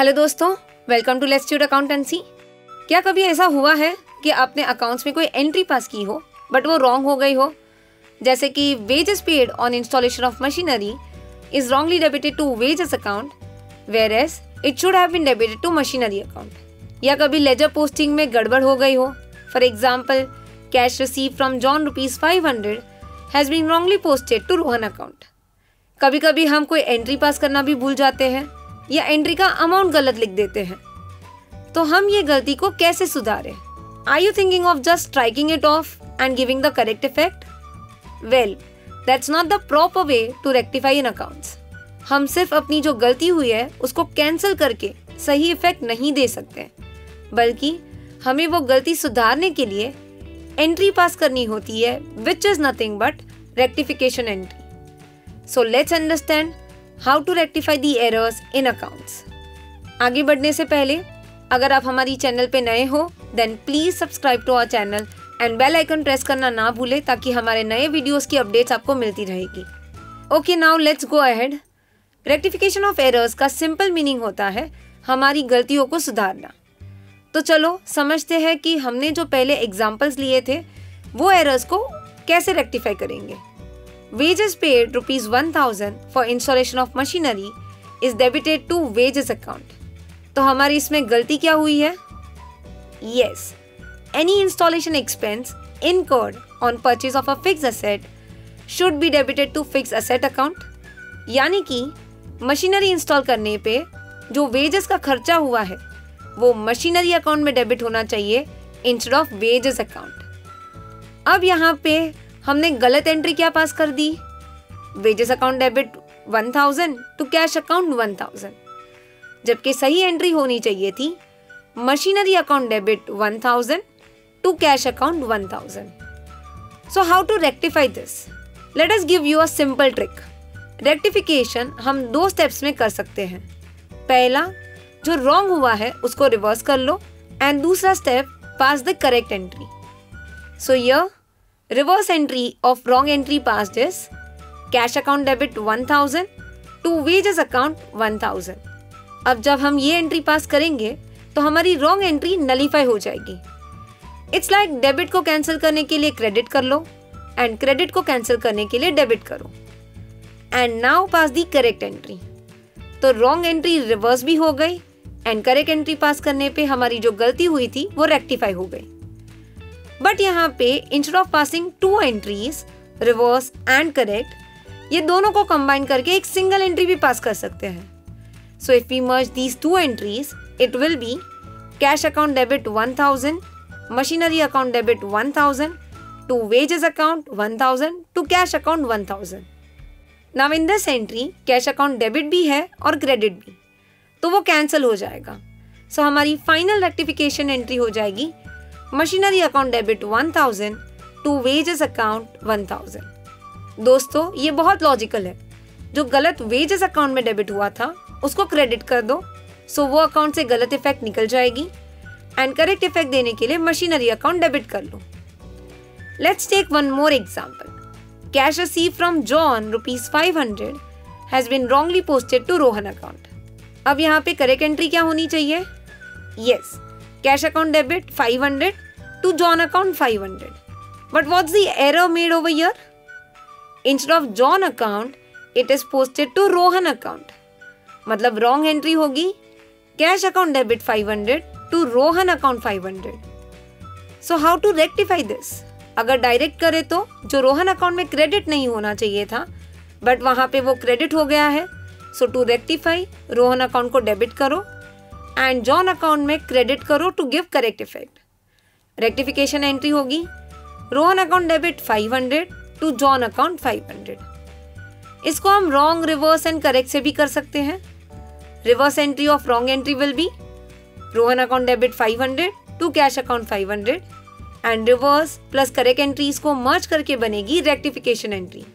Hello दोस्तों, welcome to let's tute accountancy. क्या कभी ऐसा हुआ है कि आपने अकाउंट्स में कोई एंट्री पास की हो बट वो रॉन्ग हो गई हो? जैसे कि wages paid on installation of machinery is wrongly debited to wages account whereas it should have been debited to machinery account. या कभी लेजर पोस्टिंग में गड़बड़ हो गई हो। For example, cash receive from John ₹500 has been wrongly posted to Rohan account. कभी कभी हम कोई एंट्री पास करना भी भूल जाते हैं या एंट्री का अमाउंट गलत लिख देते हैं। तो हम ये गलती को कैसे सुधारें? Are you thinking of just striking it off and giving the correct effect? Well, that's not the proper way to rectify in accounts. हम सिर्फ अपनी जो गलती हुई है उसको कैंसिल करके सही इफेक्ट नहीं दे सकते, बल्कि हमें वो गलती सुधारने के लिए एंट्री पास करनी होती है, which is nothing but rectification entry. So let's understand how to rectify the errors in accounts. आगे बढ़ने से पहले अगर आप हमारी चैनल पे नए हो then please subscribe to our channel and bell icon press करना ना भूलें ताकि हमारे नए वीडियोस की अपडेट्स आपको मिलती रहेगी। Okay, now let's go ahead. Rectification of errors का सिंपल मीनिंग होता है हमारी गलतियों को सुधारना। तो चलो समझते हैं कि हमने जो पहले एग्जाम्पल्स लिए थे वो एरर्स को कैसे रेक्टिफाई करेंगे। Wages paid ₹1000 for installation of machinery is debited to wages account। तो हमारी इसमें गलती क्या हुई है? Yes, any installation expense incurred on purchase of a fixed asset should be debited to fixed asset account। यानी कि मशीनरी इंस्टॉल करने पे जो वेजेस का खर्चा हुआ है वो मशीनरी अकाउंट में डेबिट होना चाहिए इंस्टेड ऑफ वेजेस अकाउंट। अब यहाँ पे हमने गलत एंट्री क्या पास कर दी? Wages account debit 1000 to cash account 1000, जबकि सही एंट्री होनी चाहिए थी machinery account debit 1000 to cash account 1000। So how to rectify this? Let us give you a simple trick. Rectification हम 2 स्टेप्स में कर सकते हैं। पहला, जो रॉन्ग हुआ है उसको रिवर्स कर लो एंड दूसरा step, pass the correct entry. So yeah reverse entry of wrong entry passed is cash account debit 1000 to wages account 1000। अब जब हम ये एंट्री पास करेंगे तो हमारी रॉन्ग एंट्री नलीफाई हो जाएगी। इट्स लाइक डेबिट को कैंसिल करने के लिए क्रेडिट कर लो एंड क्रेडिट को कैंसिल करने के लिए डेबिट करो and now pass the correct entry. तो रॉन्ग एंट्री रिवर्स भी हो गई एंड करेक्ट एंट्री पास करने पे हमारी जो गलती हुई थी वो रेक्टिफाई हो गई। बट यहाँ पे instead of passing 2 entries, reverse and correct, ये दोनों को कंबाइन करके एक सिंगल एंट्री भी पास कर सकते हैं। So if we merge these 2 entries it will be cash account debit 1000, machinery account debit 1000 to wages account 1000 to cash account 1000। Now in this entry cash account debit भी है और credit भी, तो वो कैंसिल हो जाएगा। सो हमारी फाइनल रेक्टिफिकेशन एंट्री हो जाएगी machinery account debit 1000 to wages account 1000। दोस्तों, ये बहुत लॉजिकल है। जो गलत वेजेस अकाउंट में डेबिट हुआ था उसको क्रेडिट कर दो, सो वो अकाउंट से गलत इफेक्ट निकल जाएगी एंड करेक्ट इफेक्ट देने के लिए मशीनरी अकाउंट डेबिट कर लो। Let's take one more example. Cash receive from John ₹500 has been wrongly posted to Rohan account. अब यहाँ पे करेक्ट एंट्री क्या होनी चाहिए? Yes, cash account debit 500 to John account 500. But what's the error made over here? Instead of John account, it is posted to Rohan account. मतलब wrong entry होगी cash account debit 500 to Rohan account 500. So how to rectify this? अगर direct करे तो जो Rohan account में credit नहीं होना चाहिए था बट वहाँ पे वो क्रेडिट हो गया है। So to rectify, Rohan account को डेबिट करो एंड जॉन अकाउंट में क्रेडिट करो to give correct effect. Rectification entry होगी Rohan account debit 500 to John account 500। इसको हम रॉन्ग, रिवर्स एंड करेक्ट से भी कर सकते हैं। Reverse entry of wrong entry will be Rohan account debit 500 to cash account 500 and reverse plus correct entries को merge करके बनेगी रेक्टिफिकेशन एंट्री।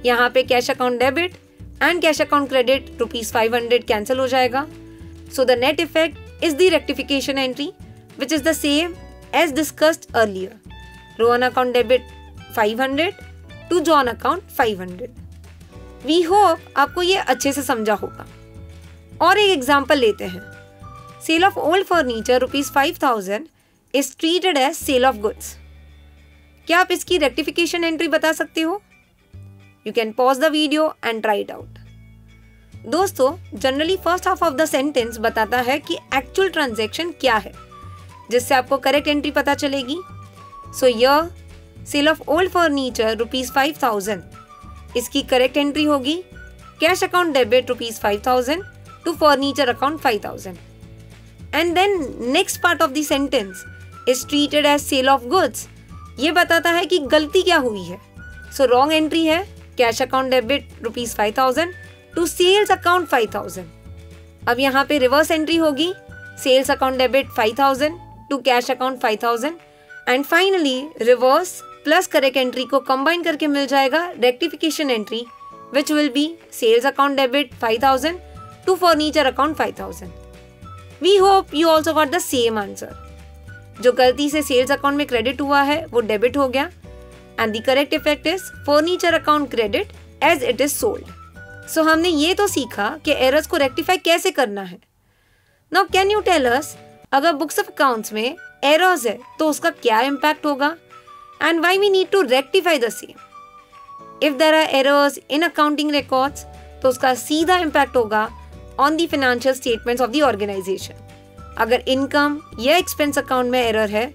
यहाँ पे cash account debit and cash account credit ₹500 cancel हो जाएगा। So the net effect is the rectification entry, which is the same as discussed earlier. Rohan account debit 500 to John account 500. We hope आपको ये अच्छे से समझा होगा। और एक एग्जाम्पल लेते हैं। Sale of old furniture ₹5,000 is treated as sale of goods. क्या आप इसकी रेक्टिफिकेशन एंट्री बता सकते हो? You can pause the video and try it out. दोस्तों, generally first half of the sentence बताता है कि एक्चुअल ट्रांजैक्शन क्या है, जिससे आपको करेक्ट एंट्री पता चलेगी। सो यह सेल ऑफ ओल्ड फर्नीचर ₹5,000, इसकी करेक्ट एंट्री होगी cash account debit ₹5,000 to furniture account 5,000। And then next part of the sentence is treated as sale of goods. ये बताता है कि गलती क्या हुई है। सो रॉन्ग एंट्री है cash account debit ₹5,000 to sales account 5,000। अब यहाँ पे रिवर्स एंट्री होगी sales account debit 5,000 to cash account 5,000। And finally reverse plus correct entry को कंबाइन करके मिल जाएगा rectification entry, which will be sales account debit 5,000 to furniture account 5,000। We hope you also got the same answer. जो गलती से sales account में credit हुआ है वो डेबिट हो गया, and the correct effect is furniture account credit as it is sold. So हमने ये तो सीखा कि एरर्स को रेक्टिफाई कैसे करना है। Now can you tell us, अगर बुक्स ऑफ अकाउंट्स में एरर्स है तो उसका क्या इम्पैक्ट होगा, and why we need to rectify the same. If there are errors in accounting records तो उसका सीधा इम्पैक्ट होगा on the financial statements of the organisation. अगर इनकम या एक्सपेंस अकाउंट में एरर है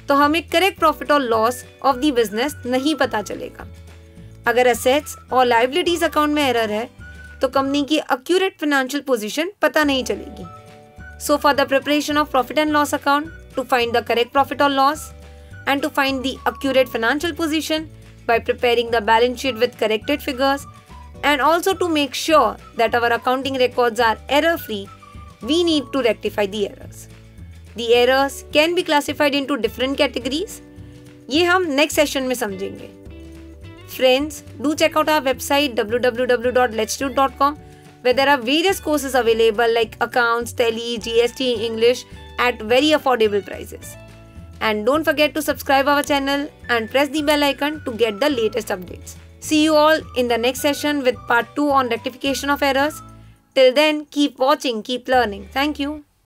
तो हमें करेक्ट प्रॉफिट और लॉस ऑफ द बिजनेस नहीं पता चलेगा। अगर एसेट्स और लायबिलिटीज अकाउंट में एरर है तो कंपनी की एक्यूरेट फाइनेंशियल पोजीशन पता नहीं चलेगी। So for the preparation of profit and loss account, to find the correct profit और loss and to find the accurate financial position by preparing the balance sheet with corrected figures, and also to make sure that our accounting records are error free, we need to rectify the errors. The errors can be classified into different categories. ये हम next session में समझेंगे। Friends, do check out our website www.letstude.com where there are various courses available like accounts, tally, GST, English at very affordable prices. And don't forget to subscribe our channel and press the bell icon to get the latest updates. See you all in the next session with part 2 on rectification of errors. Till then, keep watching, keep learning. Thank you.